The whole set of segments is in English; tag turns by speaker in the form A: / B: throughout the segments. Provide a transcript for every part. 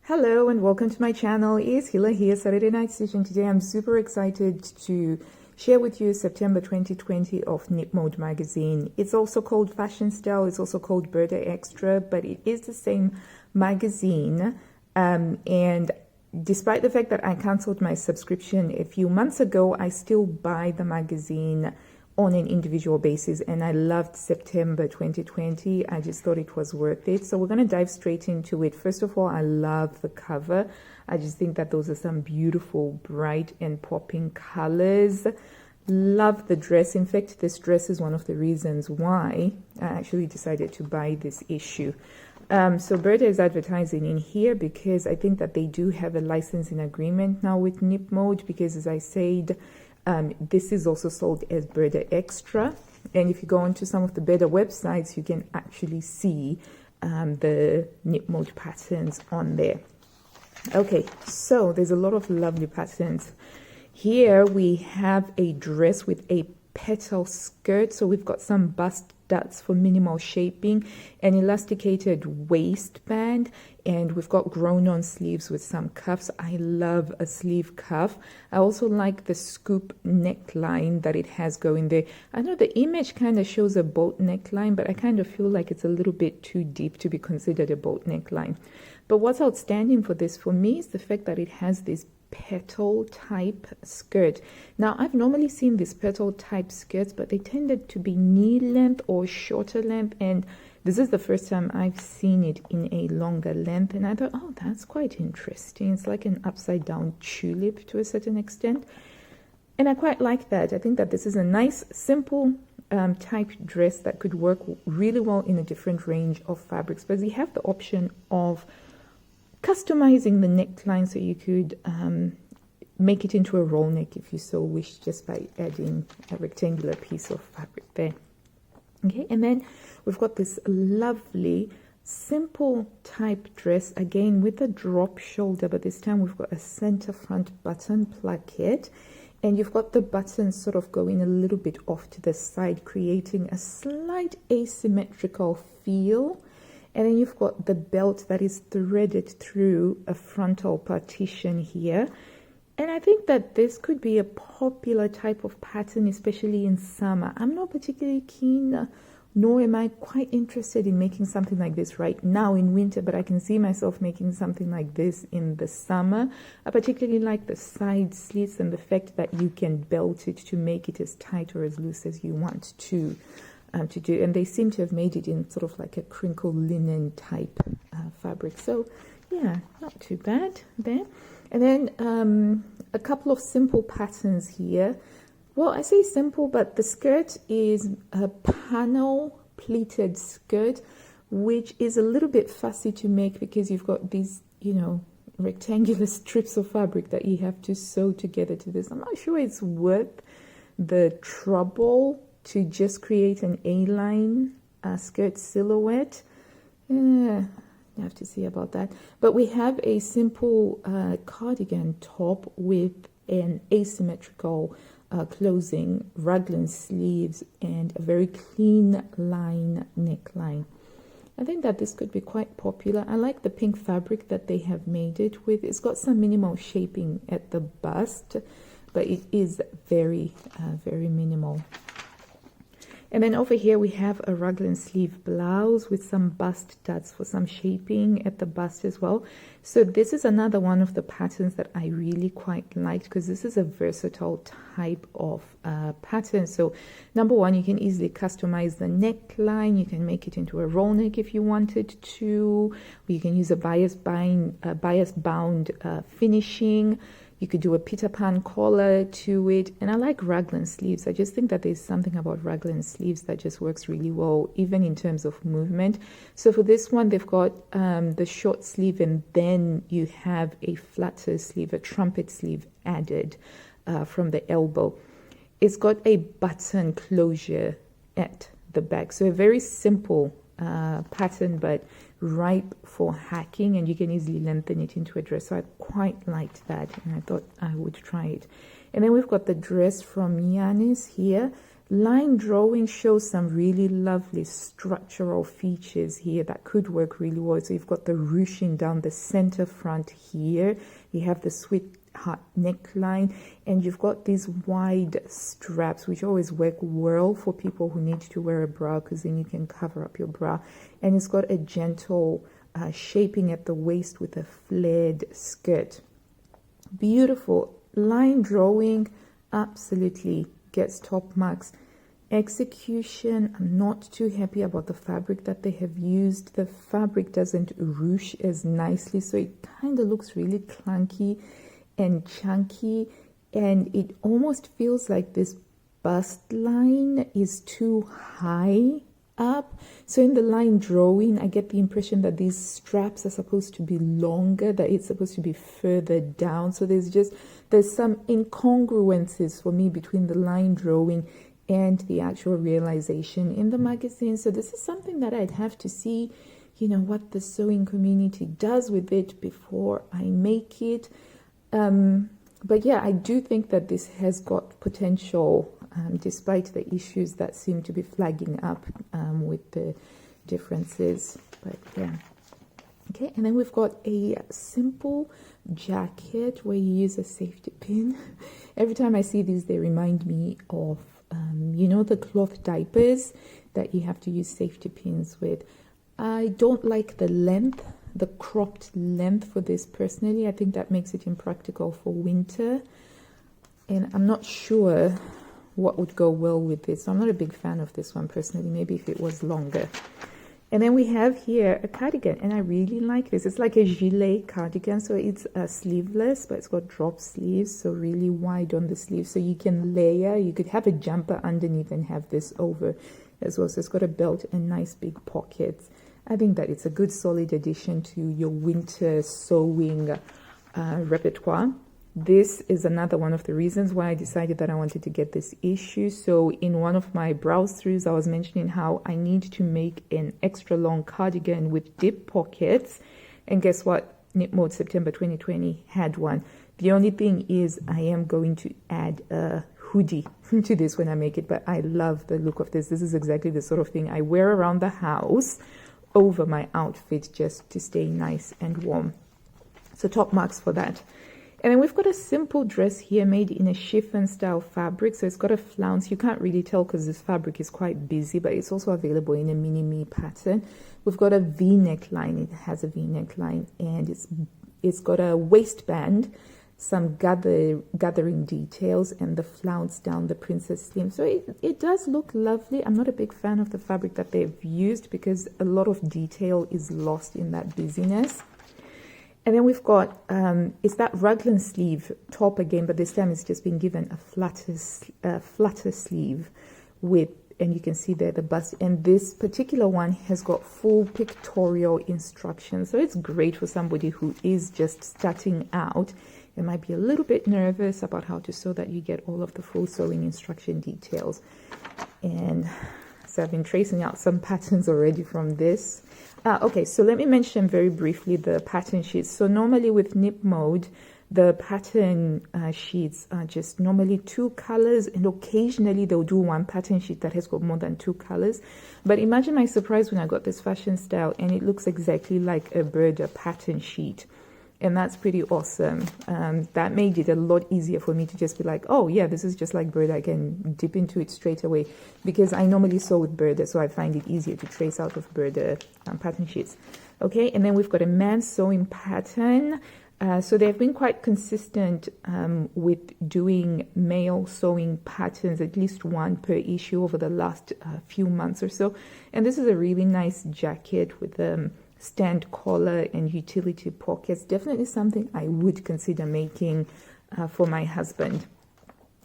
A: Hello and welcome to my channel. It's Hila here, Saturday Night Stitching. Today I'm super excited to share with you September 2020 of KnipMode magazine. It's also called Fashion Style, it's also called Burda Extra, but it is the same magazine. And despite the fact that I cancelled my subscription a few months ago, I still buy the magazine on an individual basis, and I loved September 2020. I just thought it was worth it. So we're going to dive straight into it. First of all, I love the cover. I just think that those are some beautiful, bright and popping colors. Love the dress. In fact, this dress is one of the reasons why I actually decided to buy this issue. So Burda is advertising in here because I think that they do have a licensing agreement now with KnipMode, because as I said, this is also sold as Burda Extra, and if you go onto some of the Burda websites, you can actually see the KnipMode patterns on there. Okay, so there's a lot of lovely patterns. Here we have a dress with a petal skirt, so we've got some bust darts for minimal shaping, an elasticated waistband, and we've got grown-on sleeves with some cuffs. I love a sleeve cuff. I also like the scoop neckline that it has going there. I know the image kind of shows a boat neckline, but I kind of feel like it's a little bit too deep to be considered a boat neckline. But what's outstanding for this for me is the fact that it has this petal type skirt. Now I've normally seen these petal type skirts, but they tended to be knee length or shorter length, and this is the first time I've seen it in a longer length, and I thought, oh, that's quite interesting. It's like an upside down tulip to a certain extent, and I quite like that. I think that this is a nice simple type dress that could work really well in a different range of fabrics, but you have the option of customizing the neckline, so you could make it into a roll neck if you so wish, just by adding a rectangular piece of fabric there. Okay, and then we've got this lovely simple type dress, again with a drop shoulder, but this time we've got a center front button placket, and you've got the buttons sort of going a little bit off to the side, creating a slight asymmetrical feel. And then you've got the belt that is threaded through a frontal partition here. And I think that this could be a popular type of pattern, especially in summer. I'm not particularly keen, nor am I quite interested in making something like this right now in winter, but I can see myself making something like this in the summer. I particularly like the side slits and the fact that you can belt it to make it as tight or as loose as you want to do, and they seem to have made it in sort of like a crinkle linen type fabric. So yeah, not too bad there. And then a couple of simple patterns here. Well, I say simple, but the skirt is a panel pleated skirt, which is a little bit fussy to make because you've got these, you know, rectangular strips of fabric that you have to sew together to this. I'm not sure it's worth the trouble to just create an A-line skirt silhouette. I have to see about that. But we have a simple cardigan top with an asymmetrical closing, raglan sleeves, and a very clean line neckline. I think that this could be quite popular. I like the pink fabric that they have made it with. It's got some minimal shaping at the bust, but it is very, very minimal. And then over here we have a raglan sleeve blouse with some bust darts for some shaping at the bust as well. So this is another one of the patterns that I really quite liked, because this is a versatile type of pattern. So number one, you can easily customize the neckline. You can make it into a roll neck if you wanted to. You can use a bias bound finishing. You could do a Peter Pan collar to it. And I like raglan sleeves. I just think that there's something about raglan sleeves that just works really well, even in terms of movement. So for this one, they've got the short sleeve, and then you have a flatter sleeve, a trumpet sleeve added from the elbow. It's got a button closure at the back. So a very simple pattern, but ripe for hacking, and you can easily lengthen it into a dress. So I quite liked that, and I thought I would try it. And then we've got the dress from Yanis here. Line drawing shows some really lovely structural features here that could work really well. So you've got the ruching down the center front here. You have the sweetheart neckline, and you've got these wide straps, which always work well for people who need to wear a bra, because then you can cover up your bra. And it's got a gentle shaping at the waist with a flared skirt. Beautiful. Line drawing absolutely gets top marks. Execution, I'm not too happy about the fabric that they have used. The fabric doesn't ruche as nicely, so it kind of looks really clunky and chunky, and it almost feels like this bust line is too high up. So in the line drawing, I get the impression that these straps are supposed to be longer, that it's supposed to be further down. So there's some incongruences for me between the line drawing and the actual realization in the magazine. So this is something that I'd have to see, what the sewing community does with it before I make it. But yeah, I do think that this has got potential, despite the issues that seem to be flagging up with the differences. But yeah. Okay, and then we've got a simple jacket where you use a safety pin. Every time I see these, they remind me of the cloth diapers that you have to use safety pins with. I don't like the cropped length for this personally. I think that makes it impractical for winter, and I'm not sure what would go well with this. So I'm not a big fan of this one personally, maybe if it was longer. And then we have here a cardigan, and I really like this. It's like a gilet cardigan, so it's sleeveless, but it's got drop sleeves, so really wide on the sleeves. So you can layer, you could have a jumper underneath and have this over as well. So it's got a belt and nice big pockets. I think that it's a good solid addition to your winter sewing repertoire. This is another one of the reasons why I decided that I wanted to get this issue. So in one of my browse-throughs, I was mentioning how I need to make an extra long cardigan with dip pockets. And guess what? KnipMode September 2020 had one. The only thing is I am going to add a hoodie to this when I make it, but I love the look of this. This is exactly the sort of thing I wear around the house over my outfit just to stay nice and warm. So top marks for that. And then we've got a simple dress here made in a chiffon style fabric. So it's got a flounce. You can't really tell because this fabric is quite busy, but it's also available in a mini-me pattern. We've got a V-neck line. It has a V-neck line, and it's got a waistband, some gathering details, and the flounce down the princess seam. So it does look lovely. I'm not a big fan of the fabric that they've used because a lot of detail is lost in that busyness. And then we've got, it's that raglan sleeve top again, but this time it's just been given a flatter sleeve with, and you can see there the bust. And this particular one has got full pictorial instructions. So it's great for somebody who is just starting out. It might be a little bit nervous about how to sew, that you get all of the full sewing instruction details. And so I've been tracing out some patterns already from this. Okay, so let me mention very briefly the pattern sheets. So normally with KnipMode, the pattern sheets are just normally 2 colors, and occasionally they'll do one pattern sheet that has got more than 2 colors. But imagine my surprise when I got this fashion style and it looks exactly like a Burda pattern sheet. And that's pretty awesome. That made it a lot easier for me to just be like, oh yeah, this is just like Burda. I can dip into it straight away, because I normally sew with Burda, so I find it easier to trace out of Burda pattern sheets. Okay, and then we've got a man's sewing pattern. So they've been quite consistent with doing male sewing patterns, at least one per issue over the last few months or so. And this is a really nice jacket with stand collar and utility pockets. Definitely something I would consider making for my husband.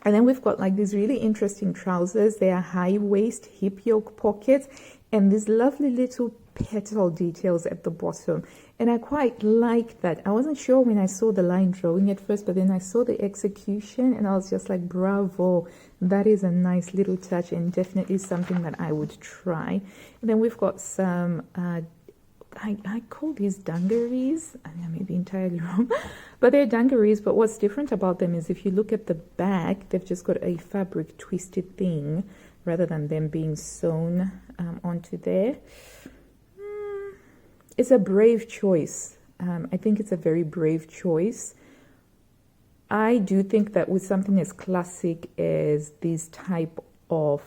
A: And then we've got like these really interesting trousers. They are high waist, hip yoke pockets, and these lovely little petal details at the bottom. And I quite like that. I wasn't sure when I saw the line drawing at first, but then I saw the execution and I was just like, bravo, that is a nice little touch, and definitely something that I would try. And then we've got some I call these dungarees. I may be entirely wrong, but they're dungarees. But what's different about them is if you look at the back, they've just got a fabric twisted thing rather than them being sewn onto there. It's a brave choice. I think it's a very brave choice. I do think that with something as classic as this type of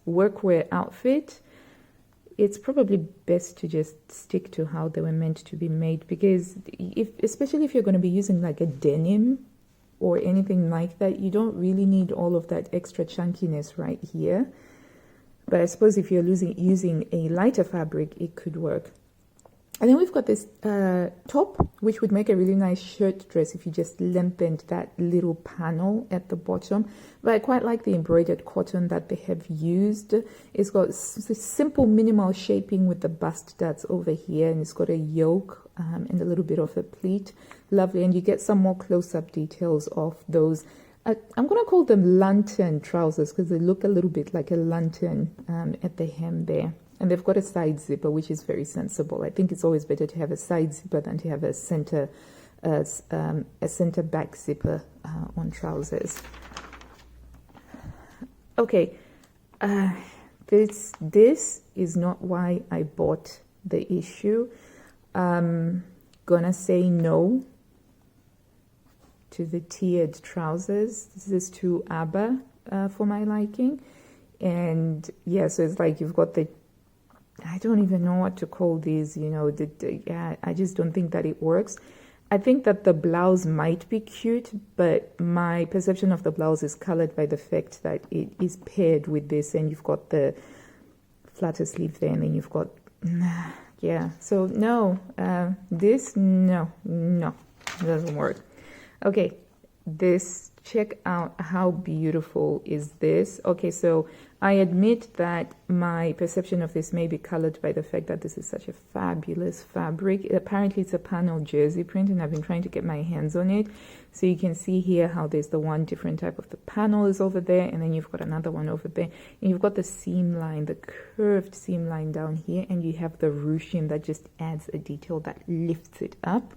A: workwear outfit, it's probably best to just stick to how they were meant to be made, because especially if you're going to be using like a denim or anything like that, you don't really need all of that extra chunkiness right here. But I suppose if you're using a lighter fabric, it could work. And then we've got this top, which would make a really nice shirt dress if you just lengthened that little panel at the bottom. But I quite like the embroidered cotton that they have used. It's got simple minimal shaping with the bust studs over here, and it's got a yoke and a little bit of a pleat. Lovely. And you get some more close-up details of those. I'm going to call them lantern trousers because they look a little bit like a lantern at the hem there. And they've got a side zipper, which is very sensible. I think it's always better to have a side zipper than to have a center back zipper on trousers. Okay, this is not why I bought the issue. Gonna say no to the tiered trousers. This is too ABBA for my liking. And yeah, so it's like you've got the, I don't even know what to call these, you know, I just don't think that it works. I think that the blouse might be cute, but my perception of the blouse is colored by the fact that it is paired with this, and you've got the flatter sleeve there, and then you've got, yeah, so no, this, no, it doesn't work. Okay, this, check out how beautiful is this. Okay, so I admit that my perception of this may be colored by the fact that this is such a fabulous fabric. Apparently it's a panel jersey print, and I've been trying to get my hands on it. So you can see here how there's the one different type of the panel is over there, and then you've got another one over there, and you've got the seam line, the curved seam line down here, and you have the ruching that just adds a detail that lifts it up.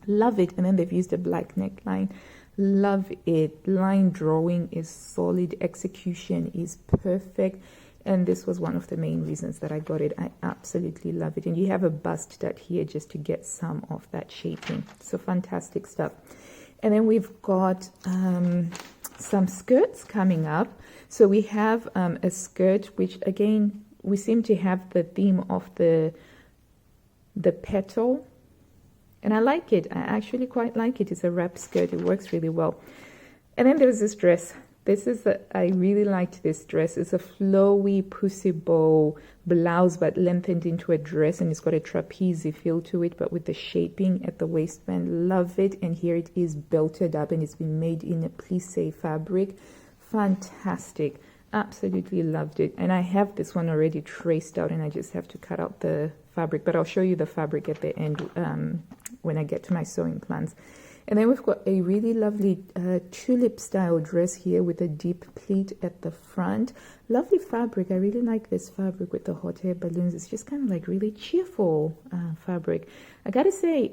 A: Love it. And then they've used a black neckline. Love it. Line drawing is solid, execution is perfect, and this was one of the main reasons that I got it. I absolutely love it. And you have a bust stud here just to get some of that shaping. So fantastic stuff. And then we've got some skirts coming up. So we have a skirt, which again, we seem to have the theme of the petal. And I like it. I actually quite like it. It's a wrap skirt. It works really well. And then there's this dress. I really liked this dress. It's a flowy pussy bow blouse, but lengthened into a dress. And it's got a trapeze feel to it, but with the shaping at the waistband. Love it. And here it is belted up, and it's been made in a plissé fabric. Fantastic. Absolutely loved it. And I have this one already traced out, and I just have to cut out the fabric, but I'll show you the fabric at the end when I get to my sewing plans. And then we've got a really lovely tulip style dress here with a deep pleat at the front. Lovely fabric. I really like this fabric with the hot air balloons. It's just kind of like really cheerful fabric. I gotta say,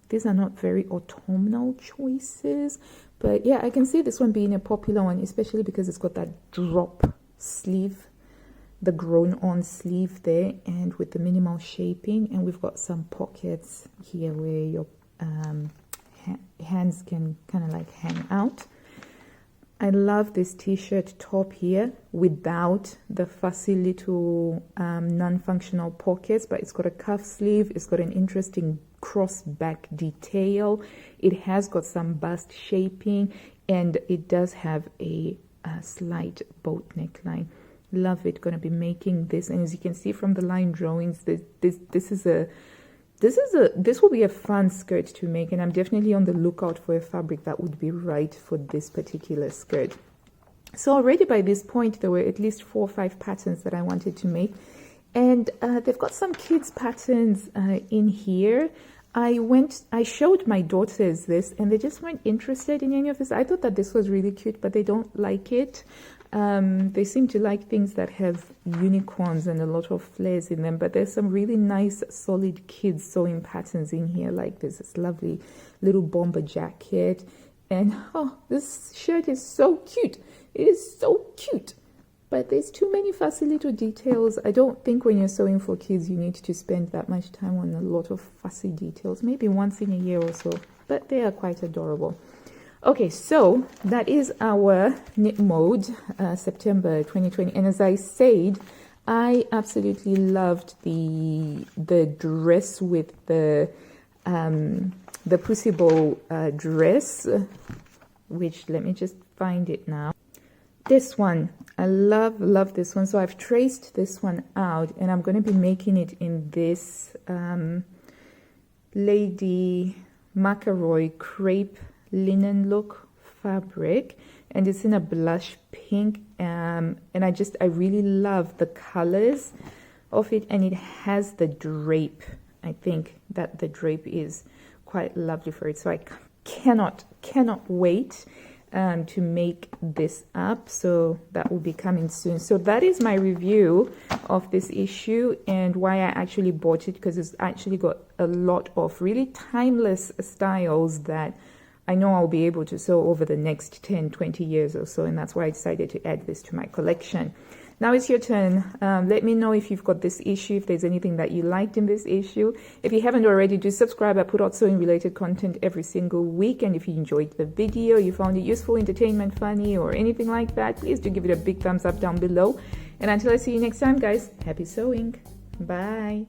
A: these are not very autumnal choices, but yeah, I can see this one being a popular one, especially because it's got that drop sleeve, the grown-on sleeve there, and with the minimal shaping. And we've got some pockets here where your hands can kind of like hang out. I love this t-shirt top here without the fussy little non-functional pockets, but it's got a cuff sleeve. It's got an interesting cross back detail. It has got some bust shaping, and it does have a slight boat neckline. Love it. Going to be making this, and as you can see from the line drawings, this will be a fun skirt to make, and I'm definitely on the lookout for a fabric that would be right for this particular skirt. So already by this point, there were at least 4 or 5 patterns that I wanted to make, and they've got some kids patterns in here. I showed my daughters this, and they just weren't interested in any of this. I thought that this was really cute, but they don't like it. They seem to like things that have unicorns and a lot of flares in them, but there's some really nice solid kids sewing patterns in here. Like there's this lovely little bomber jacket, And oh, this shirt is so cute. It is so cute. But there's too many fussy little details. I don't think when you're sewing for kids, you need to spend that much time on a lot of fussy details. Maybe once in a year or so. But they are quite adorable. Okay, so that is our KnipMode September 2020. And as I said, I absolutely loved the dress with the Pussy Bow dress, which, let me just find it now. This one, I love this one. So I've traced this one out, and I'm going to be making it in this Lady Macaroy crepe linen look fabric, and it's in a blush pink, and I really love the colors of it, and it has the drape. I think that the drape is quite lovely for it, so I cannot wait to make this up. So that will be coming soon. So that is my review of this issue and why I actually bought it, because it's actually got a lot of really timeless styles that I know I'll be able to sew over the next 10-20 years or so, and that's why I decided to add this to my collection. Now it's your turn. Let me know if you've got this issue, if there's anything that you liked in this issue. If you haven't already, do subscribe. I put out sewing related content every single week, and if you enjoyed the video, you found it useful, entertainment, funny, or anything like that, please do give it a big thumbs up down below. And until I see you next time, guys, happy sewing. Bye.